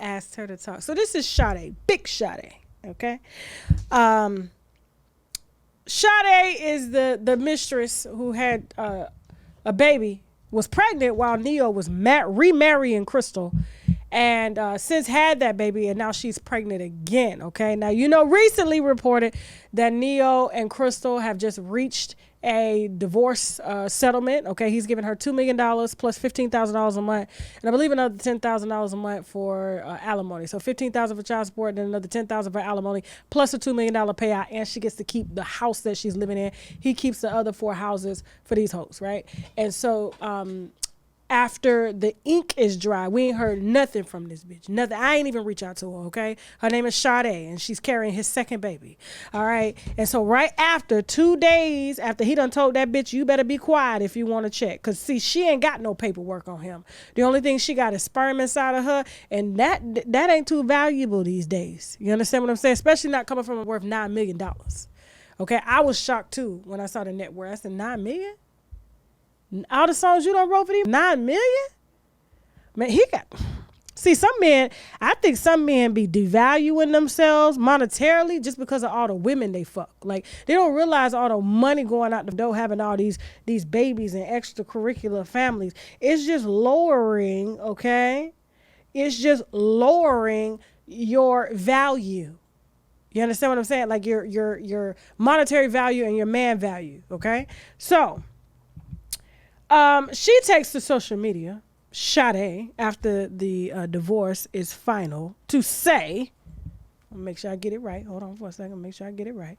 asked her to talk. So this is Sade, big Sade, okay? Sade is the mistress who had a baby, was pregnant while Neo was remarrying Crystal, and since had that baby, and now she's pregnant again, okay? Now, recently reported that Neo and Crystal have just reached a divorce settlement, okay? He's giving her $2 million plus $15,000 a month, and I believe another $10,000 a month for alimony. So $15,000 for child support, then another $10,000 for alimony, plus a $2 million payout, and she gets to keep the house that she's living in. He keeps the other 4 houses for these hoes, right? And so after the ink is dry, we ain't heard nothing from this bitch. Nothing. I ain't even reach out to her, okay? Her name is Sade, and she's carrying his second baby. All right? And so right after, 2 days after he done told that bitch, you better be quiet if you want to check. Because, see, she ain't got no paperwork on him. The only thing she got is sperm inside of her, and that ain't too valuable these days. You understand what I'm saying? Especially not coming from a worth $9 million. Okay? I was shocked, too, when I saw the net worth. I said, $9 million? All the songs you done wrote for these, $9 million? Man, he got... See, I think some men be devaluing themselves monetarily just because of all the women they fuck. Like, they don't realize all the money going out the door, having all these babies and extracurricular families. It's just lowering, okay? It's just lowering your value. You understand what I'm saying? Like, your monetary value and your man value, okay? So... she takes to social media, Sade, after the divorce is final, to say, I'll make sure I get it right. Hold on for a second, make sure I get it right.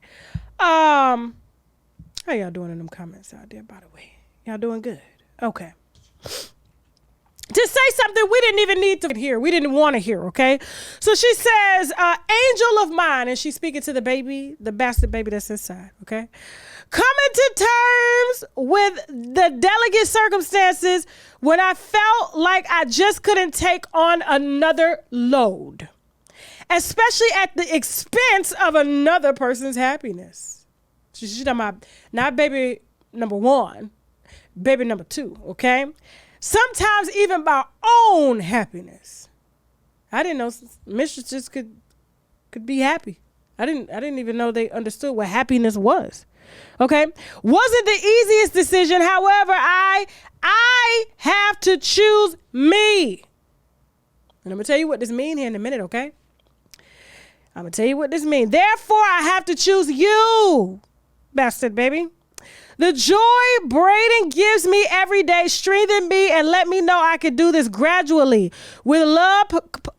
How y'all doing in them comments out there, by the way? Y'all doing good? Okay. To say something we didn't even need to hear. We didn't want to hear, okay? So she says, angel of mine, and she's speaking to the baby, the bastard baby that's inside, okay? Coming to terms with the delicate circumstances when I felt like I just couldn't take on another load, especially at the expense of another person's happiness. She's talking about not baby number 1, baby number 2, okay? Sometimes even my own happiness. I didn't know mistresses could be happy. I didn't even know they understood what happiness was. Okay, wasn't the easiest decision. However, I have to choose me. And I'm gonna tell you what this means here in a minute. Okay, I'm gonna tell you what this means. Therefore, I have to choose you, bastard baby. The joy Braden gives me every day strengthen me and let me know I can do this gradually with love,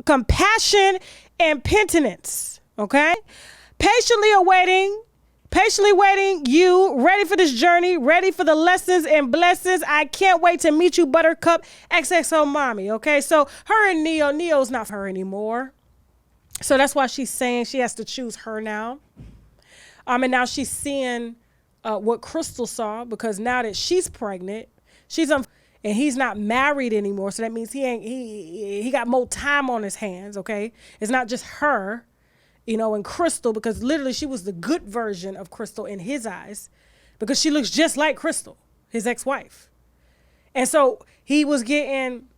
compassion, and penitence. Okay, patiently waiting, you, ready for this journey, ready for the lessons and blessings. I can't wait to meet you, Buttercup, XXO Mommy, okay? So her and Neo's not her anymore. So that's why she's saying she has to choose her now. And now she's seeing what Crystal saw, because now that she's pregnant, and he's not married anymore. So that means he got more time on his hands, okay? It's not just her. And Crystal, because literally she was the good version of Crystal in his eyes, because she looks just like Crystal, his ex-wife. And so he was getting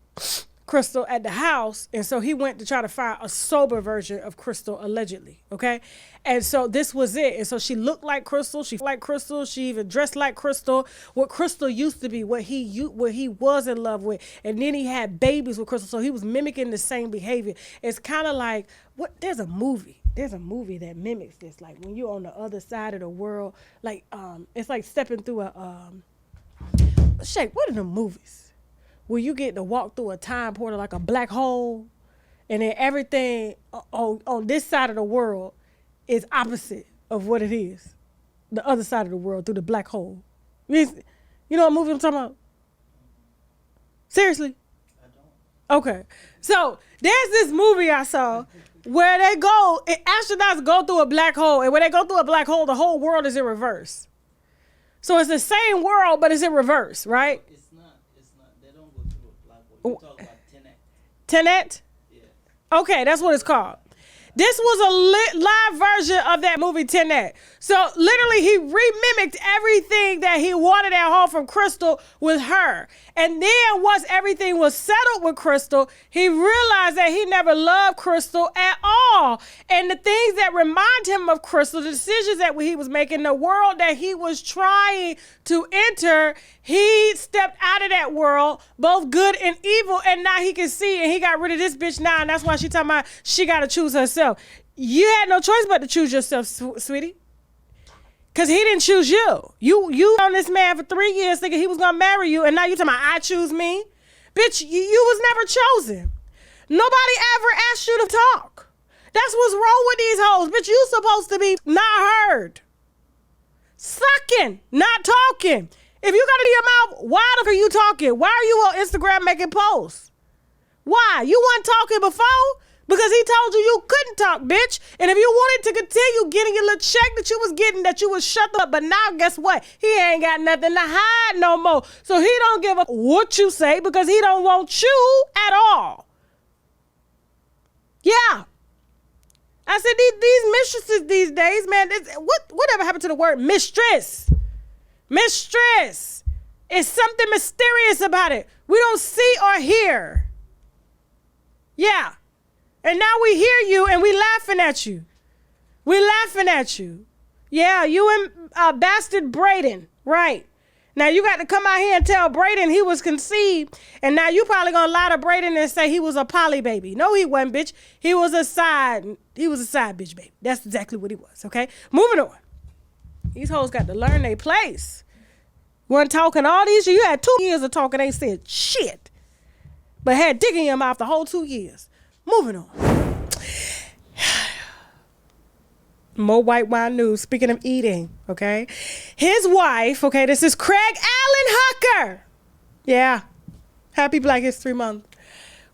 Crystal at the house, and so he went to try to find a sober version of Crystal, allegedly, okay? And so this was it. And so she looked like Crystal, she even dressed like Crystal, what Crystal used to be, what he was in love with. And then he had babies with Crystal, so he was mimicking the same behavior. It's kind of like, there's a movie that mimics this, like when you're on the other side of the world, like it's like stepping through what are the movies where you get to walk through a time portal, like a black hole, and then everything on this side of the world is opposite of what it is the other side of the world through the black hole. You know what movie I'm talking about? Seriously? I don't. Okay, so there's this movie I saw where astronauts go through a black hole, and when they go through a black hole, the whole world is in reverse. So it's the same world, but it's in reverse, right? It's not. They don't go through a black hole. You talk about Tenet. Tenet? Yeah. Okay, that's what it's called. This was a live version of that movie 10 So literally he remimicked everything that he wanted at home from Crystal with her. And then once everything was settled with Crystal, he realized that he never loved Crystal at all. And the things that remind him of Crystal, the decisions that he was making, the world that he was trying to enter, he stepped out of that world, both good and evil, and now he can see, and he got rid of this bitch now, and that's why she talking about she got to choose herself. You had no choice but to choose yourself, sweetie. Because he didn't choose you. You on this man for 3 years thinking he was going to marry you, and now you talking about I choose me? Bitch, you was never chosen. Nobody ever asked you to talk. That's what's wrong with these hoes. Bitch, you supposed to be not heard. Sucking, not talking. If you got to your mouth, why the fuck are you talking? Why are you on Instagram making posts? Why? You weren't talking before? Because he told you couldn't talk, bitch. And if you wanted to continue getting your little check that you was getting, that you was shut up. But now guess what? He ain't got nothing to hide no more. So he don't give a what you say because he don't want you at all. Yeah. I said these mistresses these days, man, whatever happened to the word mistress? Mistress. It's something mysterious about it. We don't see or hear. Yeah. And now we hear you and we laughing at you. We laughing at you. Yeah, you and bastard Braden. Right. Now you got to come out here and tell Braden he was conceived. And now you probably going to lie to Braden and say he was a poly baby. No, he wasn't, bitch. He was a side bitch baby. That's exactly what he was. Okay. Moving on. These hoes got to learn their place. Weren't talking all these years. You had 2 years of talking. Ain't said shit. But had dick in your mouth the whole 2 years. Moving on. More white wine news. Speaking of eating, okay? His wife, okay, this is Craig Allen Hucker. Yeah. Happy Black History Month.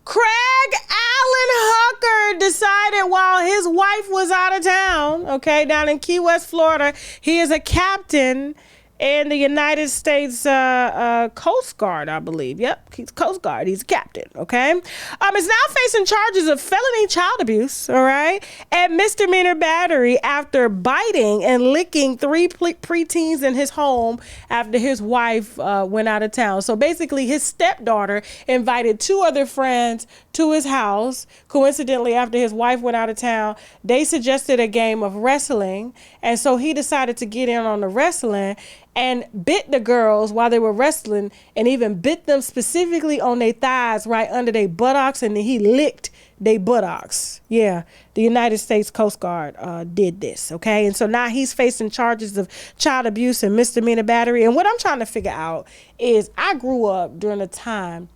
Craig Allen Hucker decided while his wife was out of town, okay, down in Key West, Florida, he is a captain in the United States Coast Guard, I believe. Yep, he's Coast Guard. He's a captain, okay? Is now facing charges of felony child abuse, all right, and misdemeanor battery after biting and licking 3 preteens in his home after his wife went out of town. So basically, his stepdaughter invited 2 other friends to his house. Coincidentally, after his wife went out of town, they suggested a game of wrestling, and so he decided to get in on the wrestling and bit the girls while they were wrestling, and even bit them specifically on their thighs right under their buttocks, and then he licked their buttocks. Yeah, the United States Coast Guard did this, okay? And so now he's facing charges of child abuse and misdemeanor battery. And what I'm trying to figure out is I grew up during a time,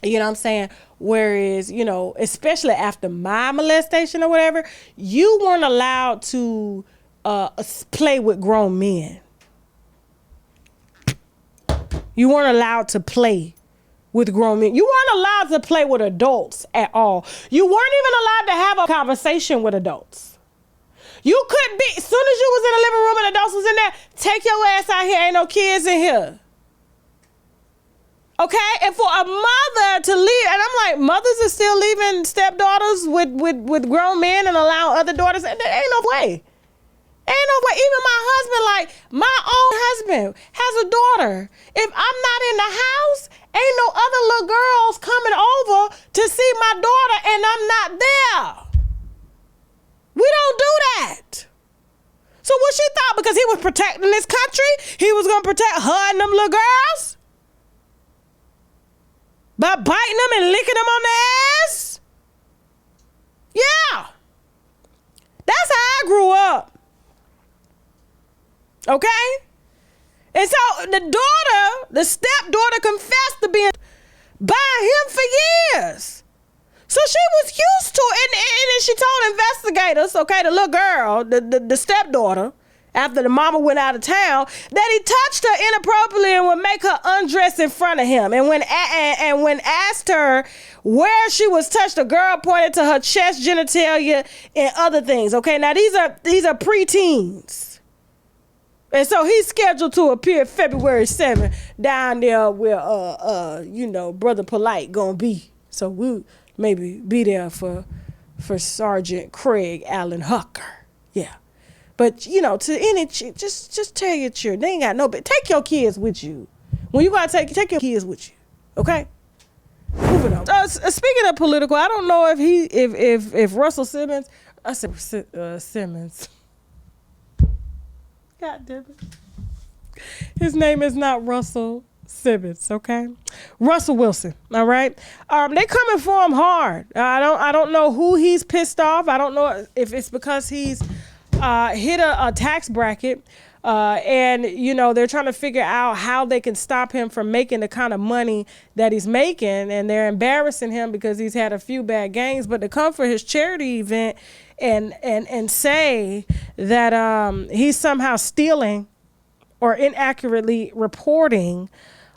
you know what I'm saying, whereas, you know, especially after my molestation or whatever, you weren't allowed to play with grown men. You weren't allowed to play with grown men. You weren't allowed to play with adults at all. You weren't even allowed to have a conversation with adults. You couldn't be, as soon as you was in the living room and adults was in there, take your ass out here, ain't no kids in here. Okay? And for a mother to leave, and I'm like, mothers are still leaving stepdaughters with grown men and allow other daughters, and there ain't no way. Ain't no way. Even my husband, like my own husband has a daughter. If I'm not in the house, ain't no other little girls coming over to see my daughter and I'm not there. We don't do that. So what she thought, because he was protecting this country, he was going to protect her and them little girls? By biting them and licking them on the ass? Yeah. That's how I grew up. Okay? And so the stepdaughter confessed to being by him for years. So she was used to it. And then she told investigators, okay, the little girl, the stepdaughter, after the mama went out of town, that he touched her inappropriately and would make her undress in front of him. And when asked her where she was touched, the girl pointed to her chest, genitalia, and other things. Okay, now these are preteens. And so he's scheduled to appear February 7th down there where, Brother Polite gonna be. So we'll maybe be there for for Sergeant Craig Allen Hucker. Yeah. But, to any just tell your children, they ain't got no, but take your kids with you. When you gotta take your kids with you. Okay? Moving on. Speaking of political, I don't know if Russell Simmons, I said Simmons. God damn it. His name is not Russell Simmons, okay? Russell Wilson, all right? They coming for him hard. I don't know who he's pissed off. I don't know if it's because he's hit a tax bracket, and they're trying to figure out how they can stop him from making the kind of money that he's making, and they're embarrassing him because he's had a few bad games. But to come for his charity event and say that he's somehow stealing or inaccurately reporting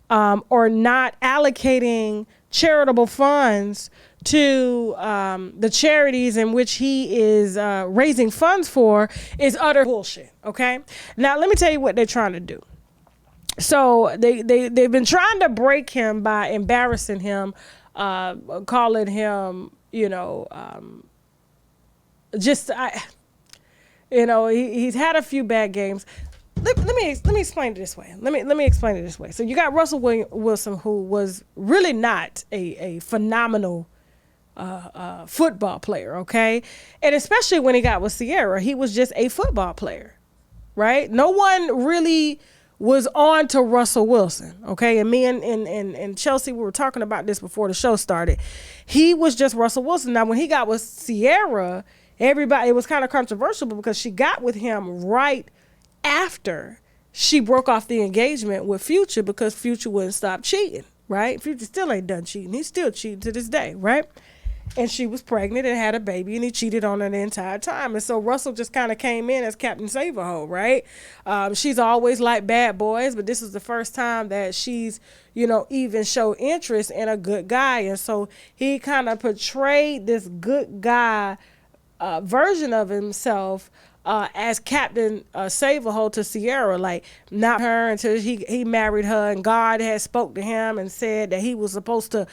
or not allocating charitable funds to the charities in which he is raising funds for is utter bullshit, okay? Now, let me tell you what they're trying to do. So they've been trying to break him by embarrassing him, calling him, he's had a few bad games. Let me explain it this way. Let me explain it this way. So you got Russell Wilson, who was really not a phenomenal football player, okay? And especially when he got with Sierra, he was just a football player, right? No one really was on to Russell Wilson, okay? And me and Chelsea, we were talking about this before the show started. He was just Russell Wilson. Now, when he got with Sierra, it was kind of controversial because she got with him right after she broke off the engagement with Future because Future wouldn't stop cheating, right? Future still ain't done cheating. He's still cheating to this day, right? And she was pregnant and had a baby, and he cheated on her the entire time. And so Russell just kind of came in as Captain Save-A-Ho, right? She's always liked bad boys, but this is the first time that she's, even showed interest in a good guy. And so he kind of portrayed this good guy version of himself as Captain Save-A-Ho to Sierra, like not her until he married her, and God had spoke to him and said that he was supposed to,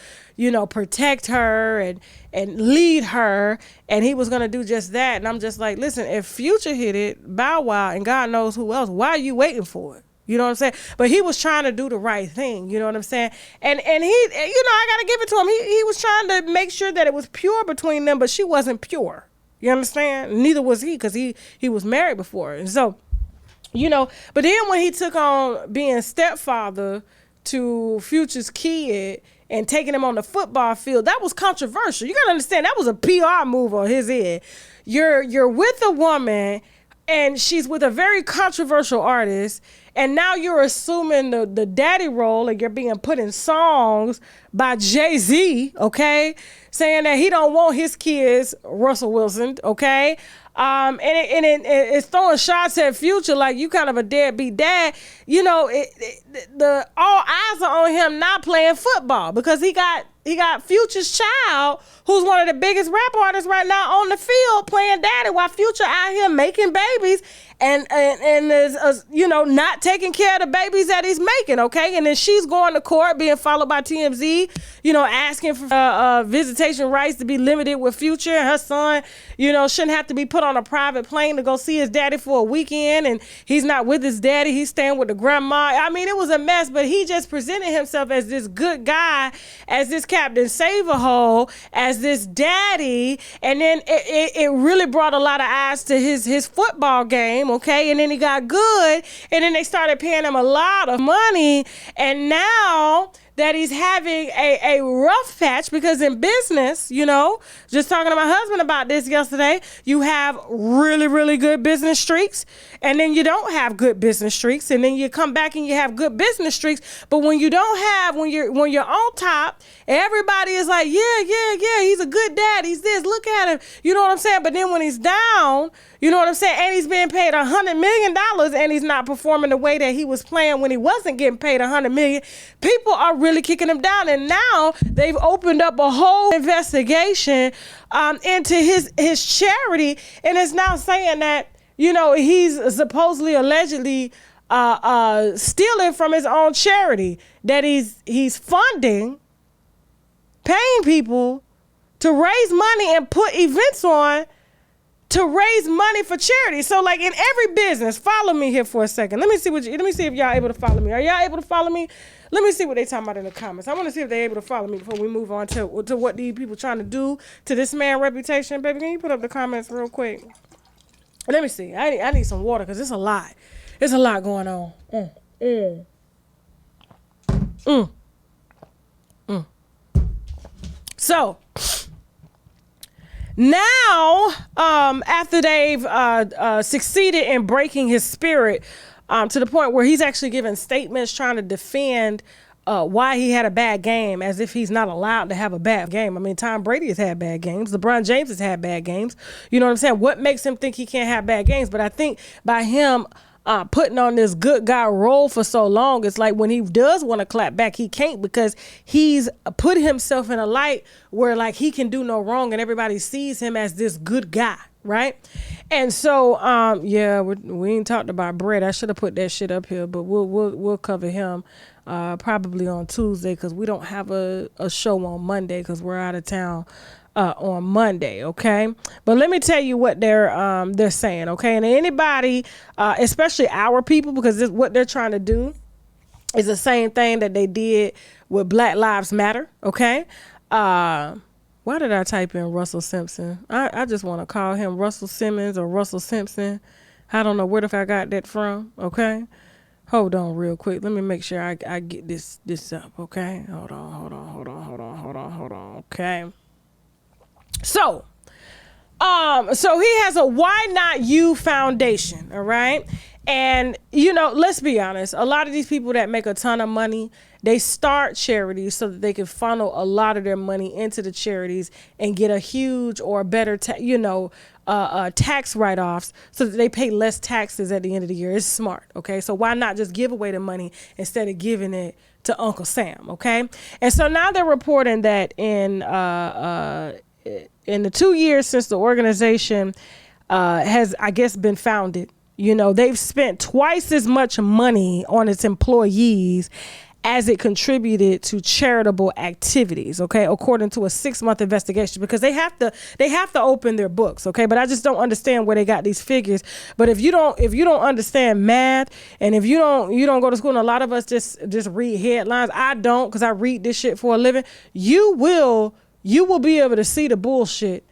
protect her and lead her, and he was going to do just that. And I'm just like, listen, if Future hit it, Bow Wow, and God knows who else, why are you waiting for it? You know what I'm saying? But he was trying to do the right thing. You know what I'm saying? And he, I got to give it to him. He was trying to make sure that it was pure between them, but she wasn't pure. You understand? Neither was he, because he was married before. And so, but then when he took on being stepfather to Future's kid and taking him on the football field, that was controversial. You got to understand, that was a PR move on his end. You're with a woman, and she's with a very controversial artist, and now you're assuming the daddy role, and you're being put in songs by Jay-Z, okay? Saying that he don't want his kids, Russell Wilson, okay? And it's throwing shots at Future like you kind of a deadbeat dad. All eyes are on him not playing football because he got Future's child, who's one of the biggest rap artists right now, on the field playing daddy, while Future out here making babies and is not taking care of the babies that he's making, okay? And then she's going to court, being followed by TMZ, asking for visitation rights to be limited with Future, and her son, shouldn't have to be put on a private plane to go see his daddy for a weekend, and he's not with his daddy, he's staying with the grandma. I mean, it was a mess, but he just presented himself as this good guy, as this Captain Save-A-Ho, as this daddy, and then it really brought a lot of eyes to his football game, okay? And then he got good, and then they started paying him a lot of money, and now that he's having a rough patch, because in business, just talking to my husband about this yesterday, you have really, really good business streaks, and then you don't have good business streaks, and then you come back and you have good business streaks. But when you don't have, when you're on top, everybody is like, yeah, he's a good dad, he's this, look at him, you know what I'm saying? But then when he's down, you know what I'm saying, and he's being paid $100 million, and he's not performing the way that he was playing when he wasn't getting paid $100 million, people are really kicking him down. And now they've opened up a whole investigation into his charity, and it's now saying that he's supposedly, allegedly stealing from his own charity, that he's funding, paying people to raise money and put events on to raise money for charity. So like in every business, follow me here for a second. Let me see if y'all able to follow me. Are y'all able to follow me? Let me see what they talking about in the comments. I want to see if they're able to follow me before we move on to what these people trying to do to this man's reputation. Baby, can you put up the comments real quick? Let me see. I need some water because it's a lot. It's a lot going on. So now, after they've succeeded in breaking his spirit to the point where he's actually giving statements trying to defend why he had a bad game, as if he's not allowed to have a bad game. I mean, Tom Brady has had bad games. LeBron James has had bad games. You know what I'm saying? What makes him think he can't have bad games? But I think by him putting on this good guy role for so long, it's like when he does want to clap back, he can't, because he's put himself in a light where like he can do no wrong and everybody sees him as this good guy, right? And so yeah, we ain't talked about Brett. I should have put that shit up here, but we'll cover him probably on Tuesday, because we don't have a show on Monday because we're out of town on Monday, okay? But let me tell you what they're saying, okay? And anybody, especially our people, because what they're trying to do is the same thing that they did with Black Lives Matter, okay? Why did I type in Russell Simpson? I just want to call him Russell Simmons or Russell Simpson. I don't know where the fuck I got that from, okay? Hold on real quick. Let me make sure I get this up, okay? Hold on, okay? So he has a Why Not You Foundation, all right? And, you know, let's be honest. A lot of these people that make a ton of money, they start charities so that they can funnel a lot of their money into the charities and get a huge or better, tax write-offs so that they pay less taxes at the end of the year. It's smart, okay? So why not just give away the money instead of giving it to Uncle Sam, okay? And so now they're reporting that in the 2 years since the organization has, I guess, been founded, you know, they've spent twice as much money on its employees as it contributed to charitable activities, okay, according to a 6-month investigation, because they have to open their books, okay? But I just don't understand where they got these figures. But if you don't understand math, and if you don't go to school, and a lot of us just read headlines, I don't, because I read this shit for a living, you will be able to see the bullshit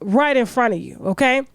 right in front of you, okay?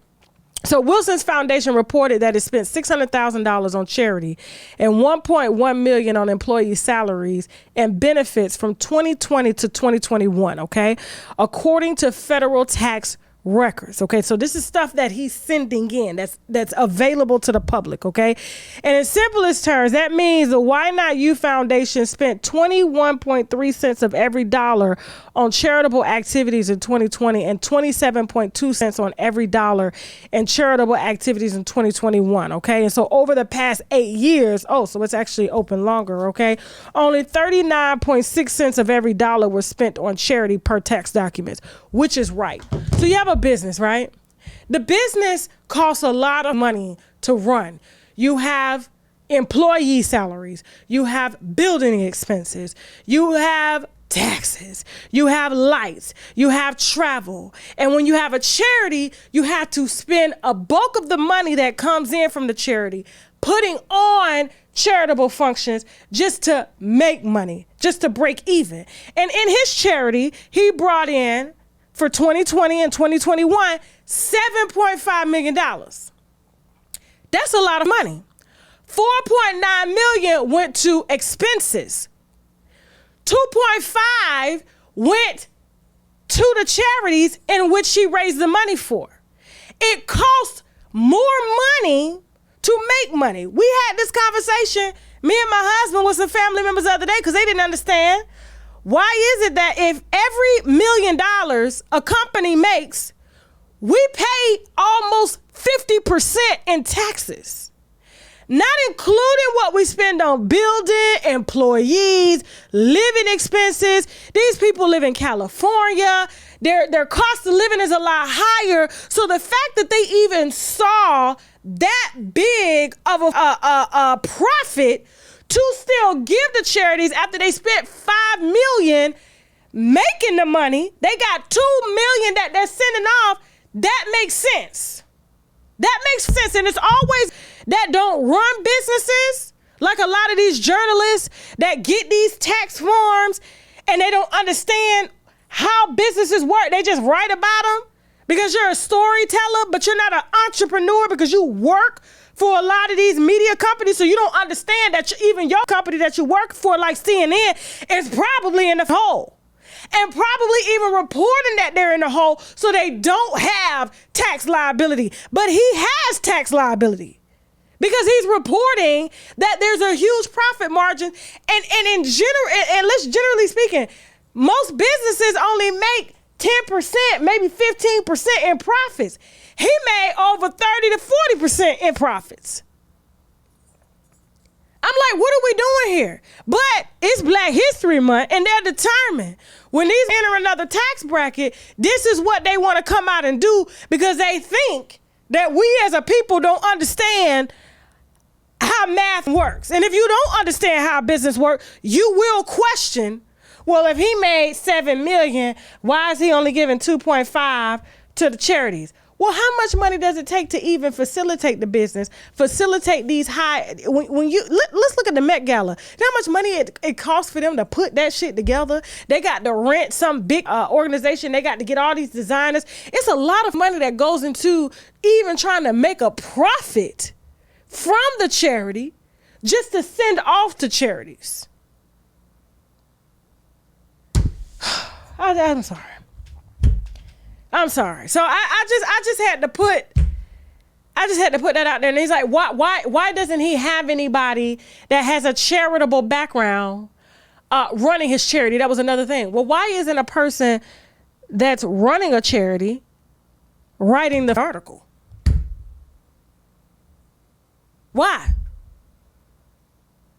So Wilson's Foundation reported that it spent $600,000 on charity and $1.1 million on employee salaries and benefits from 2020 to 2021, okay? According to federal tax records, okay? So this is stuff that he's sending in that's available to the public, okay? And in simplest terms, that means the Why Not You Foundation spent 21.3 cents of every dollar on charitable activities in 2020 and 27.2 cents on every dollar in charitable activities in 2021, okay? And so over the past 8 years, so it's actually open longer, okay? Only 39.6 cents of every dollar was spent on charity per tax documents, which is right. So you have a business, right? The business costs a lot of money to run. You have employee salaries, you have building expenses, you have taxes, you have lights, you have travel. And when you have a charity, you have to spend a bulk of the money that comes in from the charity putting on charitable functions just to make money, just to break even. And in his charity, he brought in, for 2020 and 2021, $7.5 million. That's a lot of money. $4.9 million went to expenses. 2.5 went to the charities in which he raised the money for. It costs more money to make money. We had this conversation, me and my husband, with some family members the other day, because they didn't understand. Why is it that if every $1 million a company makes, we pay almost 50% in taxes? Not including what we spend on building, employees, living expenses. These people live in California. Their cost of living is a lot higher. So the fact that they even saw that big of a profit to still give to charities after they spent $5 million making the money. They got $2 million that they're sending off. That makes sense. That makes sense. And it's always that don't run businesses, like a lot of these journalists that get these tax forms and they don't understand how businesses work. They just write about them because you're a storyteller, but you're not an entrepreneur because you work for a lot of these media companies. So you don't understand that even your company that you work for, like CNN, is probably in the hole. And probably even reporting that they're in the hole so they don't have tax liability. But he has tax liability because he's reporting that there's a huge profit margin. And in general, and let's generally speaking, most businesses only make 10%, maybe 15% in profits. He made over 30 to 40% in profits. I'm like, what are we doing here? But it's Black History Month, and they're determined when these enter another tax bracket, this is what they want to come out and do because they think that we as a people don't understand how math works. And if you don't understand how business works, you will question, well, if he made $7 million, why is he only giving 2.5 to the charities? Well, how much money does it take to even facilitate the business, facilitate these high, let's look at the Met Gala. You know how much money it costs for them to put that shit together? They got to rent some big organization. They got to get all these designers. It's a lot of money that goes into even trying to make a profit from the charity just to send off to charities. I'm sorry. I'm sorry. So I just had to put that out there. And he's like, why doesn't he have anybody that has a charitable background running his charity? That was another thing. Well, why isn't a person that's running a charity writing the article? Why?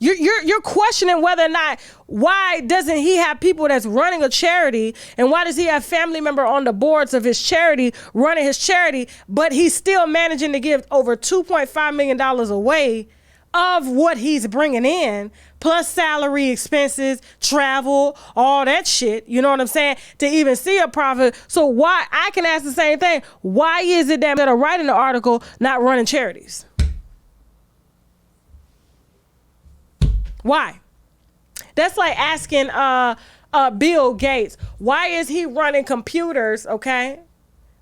You're questioning whether or not, why doesn't he have people that's running a charity, and why does he have family member on the boards of his charity running his charity, but he's still managing to give over $2.5 million away of what he's bringing in, plus salary, expenses, travel, all that shit, you know what I'm saying, to even see a profit. So why, I can ask the same thing, why is it that are writing the article not running charities? Why? That's like asking Bill Gates, why is he running computers, okay?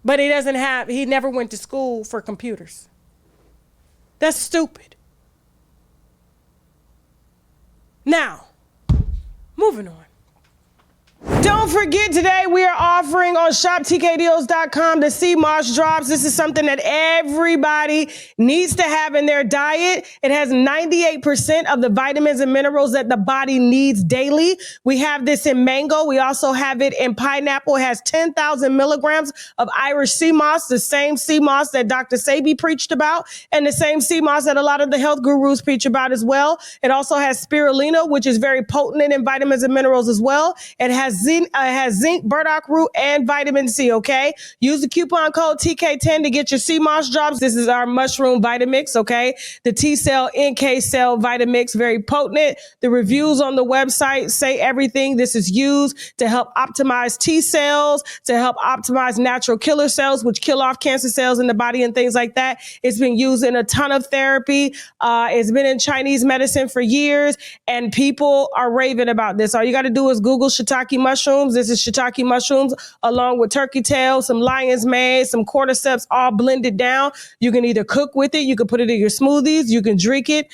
But he never went to school for computers. That's stupid. Now, moving on. Don't forget, today we are offering on shoptkdeals.com the sea moss drops. This is something that everybody needs to have in their diet. It has 98% of the vitamins and minerals that the body needs daily. We have this in mango. We also have it in pineapple. It has 10,000 milligrams of Irish sea moss, the same sea moss that Dr. Sebi preached about, and the same sea moss that a lot of the health gurus preach about as well. It also has spirulina, which is very potent in vitamins and minerals as well. It has zinc, burdock root, and vitamin C, okay? Use the coupon code TK10 to get your sea moss drops. This is our mushroom Vitamix, okay? The T-cell, NK cell Vitamix, very potent. The reviews on the website say everything. This is used to help optimize T cells, to help optimize natural killer cells, which kill off cancer cells in the body and things like that. It's been used in a ton of therapy. It's been in Chinese medicine for years, and people are raving about this. All you got to do is Google shiitake mushrooms. This is shiitake mushrooms along with turkey tail, some lion's mane, some cordyceps, all blended down. You can either cook with it, you can put it in your smoothies, you can drink it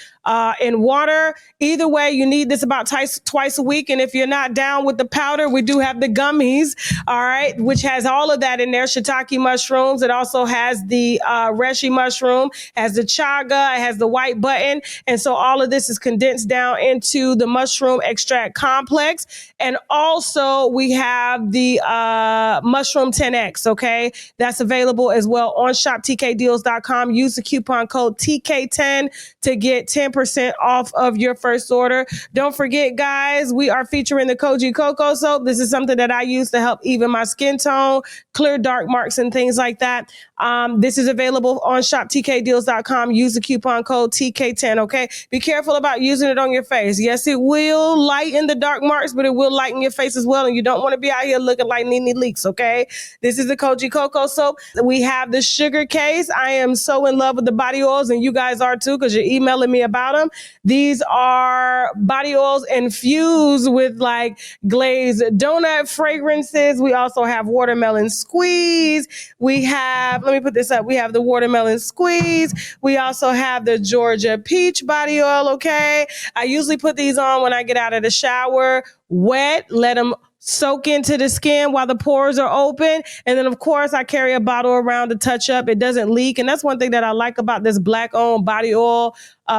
in water. Either way, you need this about twice a week. And if you're not down with the powder, we do have the gummies, all right, which has all of that in there. Shiitake mushrooms. It also has the reishi mushroom, has the chaga, it has the white button. And so all of this is condensed down into the mushroom extract complex. And also we have the mushroom 10X, okay? That's available as well on shoptkdeals.com. Use the coupon code TK10 to get 10% 10% off of your first order. Don't forget, guys, we are featuring the Koji Cocoa Soap. This is something that I use to help even my skin tone, clear dark marks and things like that. This is available on shoptkdeals.com. Use the coupon code TK10, okay? Be careful about using it on your face. Yes, it will lighten the dark marks, but it will lighten your face as well, and you don't want to be out here looking like Nene Leaks, okay? This is the Koji Cocoa Soap. We have the sugar case. I am so in love with the body oils, and you guys are too, because you're emailing me about them. These are body oils infused with like glazed donut fragrances. We also have watermelon squeeze. We have, let me put this up. We have the watermelon squeeze. We also have the Georgia peach body oil, okay? I usually put these on when I get out of the shower, wet, let them soak into the skin while the pores are open. And then, of course, I carry a bottle around to touch up. It doesn't leak. And that's one thing that I like about this Black-owned body oil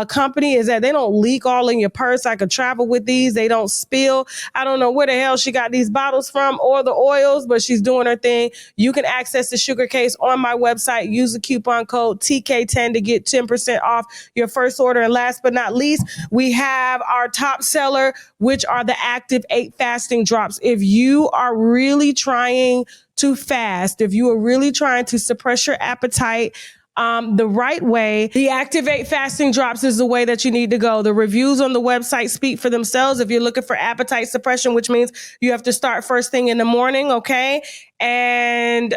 company is that they don't leak all in your purse. I could travel with these. They don't spill. I don't know where the hell she got these bottles from or the oils, but she's doing her thing. You can access the sugar case on my website. Use the coupon code TK10 to get 10% off your first order. And last but not least, we have our top seller, which are the Active 8 fasting drops. If you are really trying to fast, if you are really trying to suppress your appetite, the right way, the Active 8 fasting drops is the way that you need to go. The reviews on the website speak for themselves. If you're looking for appetite suppression, which means you have to start first thing in the morning, okay? And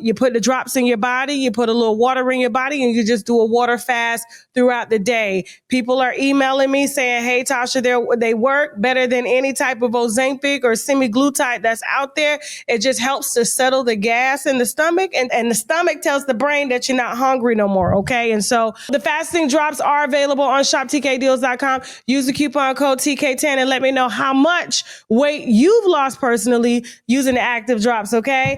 you put the drops in your body, you put a little water in your body, and you just do a water fast throughout the day. People are emailing me saying, hey, Tasha, they work better than any type of Ozempic or semaglutide that's out there. It just helps to settle the gas in the stomach, and the stomach tells the brain that you're not hungry no more, okay? And so the fasting drops are available on shoptkdeals.com. Use the coupon code TK10 and let me know how much weight you've lost personally using the Active drops, okay?